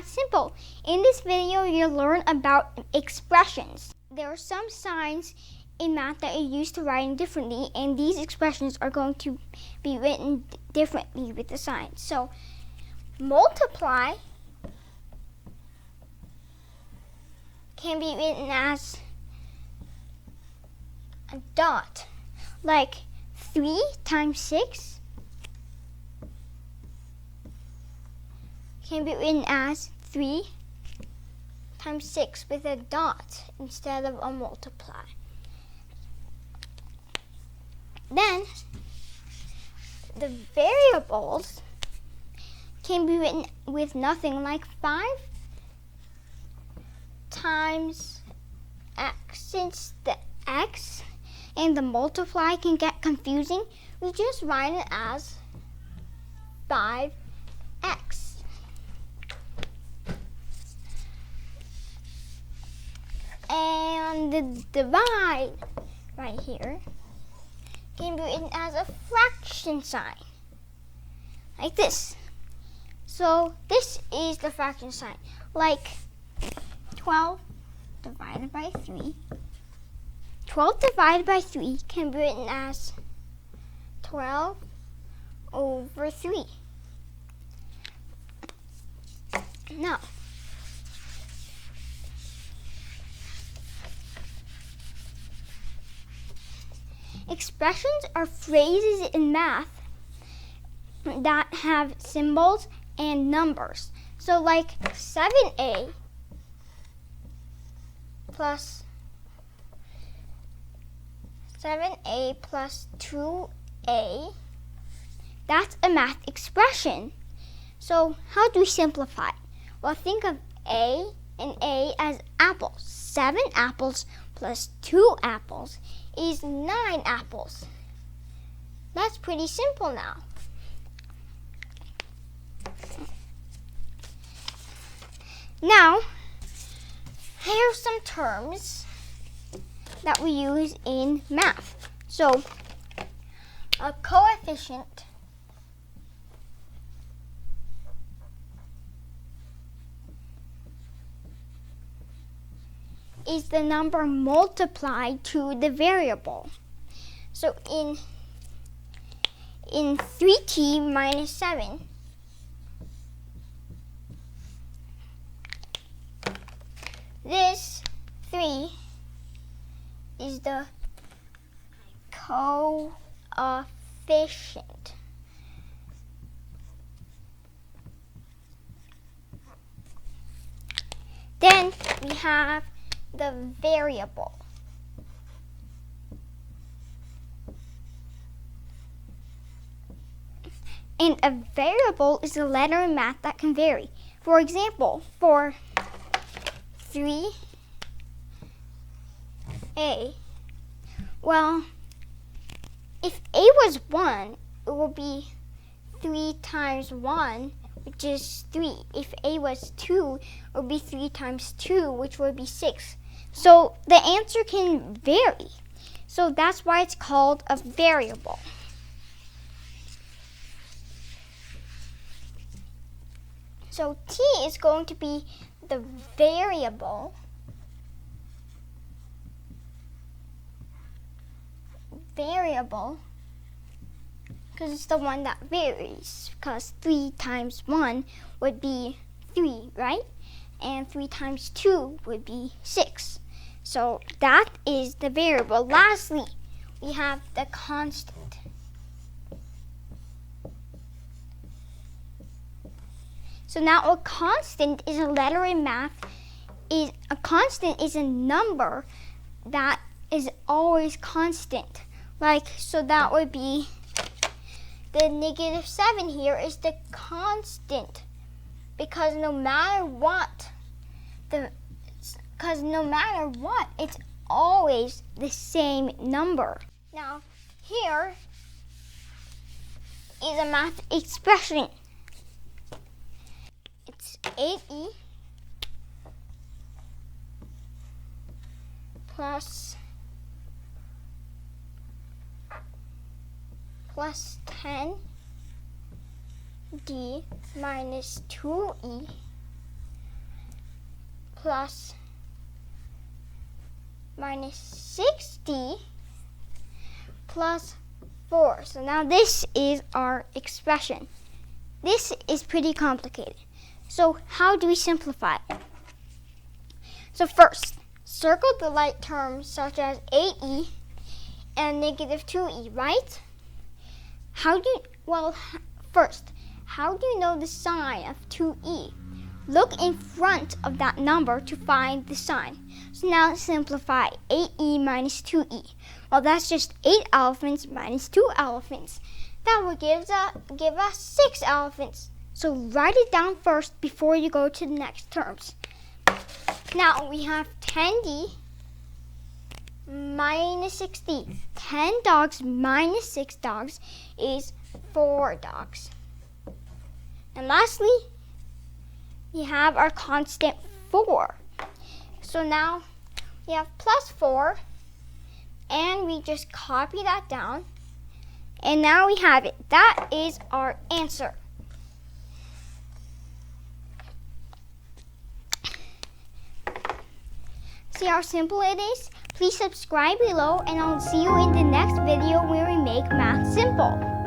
that simple. In this video, you'll learn about expressions. There are some signs in math that are used to writing differently, and these expressions are going to be written differently with the signs. So, multiply can be written as a dot, like 3 times 6 can be written as 3 times 6 with a dot instead of a multiply. Then, the variables can be written with nothing, like 5 times x. Since the x and the multiply can get confusing, we just write it as 5x. And the divide right here can be written as a fraction sign, like this. So this is the fraction sign, like 12 divided by 3. 12 divided by 3 can be written as 12 over 3. Now, expressions are phrases in math that have symbols and numbers. So like 7a plus 2a, that's a math expression. So how do we simplify it? Well, think of a and a as apples. 7 apples plus 2 apples is 9 apples. That's pretty simple now. Now, here are some terms that we use in math. So, a coefficient is the number multiplied to the variable. So in 3t minus 7, this 3 is the coefficient. Then we have the variable. And a variable is a letter in math that can vary. For example, for 3a, well, if a was 1, it will be 3 times 1, which is 3. If a was 2, it would be 3 times 2, which would be 6. So the answer can vary. So that's why it's called a variable. So t is going to be the variable because it's the one that varies, because 3 times 1 would be 3, right? And 3 times 2 would be 6. So that is the variable. Lastly, we have the constant. So now a constant is a letter in math. A constant is a number that is always constant. Like, so that would be the negative 7 here is the constant, because no matter what, it's always the same number. Now, here is a math expression. It's 8e plus 10d minus 2e plus minus 60 plus 4. So now this is our expression. This is pretty complicated. So how do we simplify it? So first, circle the like terms such as 8e and negative 2e, right? First, how do you know the sign of 2e? Look in front of that number to find the sign. So now let's simplify 8e minus 2e. Well, that's just 8 elephants minus 2 elephants. That will give us 6 elephants. So write it down first before you go to the next terms. Now we have 10d minus 60. 10 dogs minus 6 dogs is 4 dogs. And lastly, we have our constant 4. So now we have plus 4, and we just copy that down. And now we have it. That is our answer. See how simple it is? Please subscribe below, and I'll see you in the next video where we make math simple.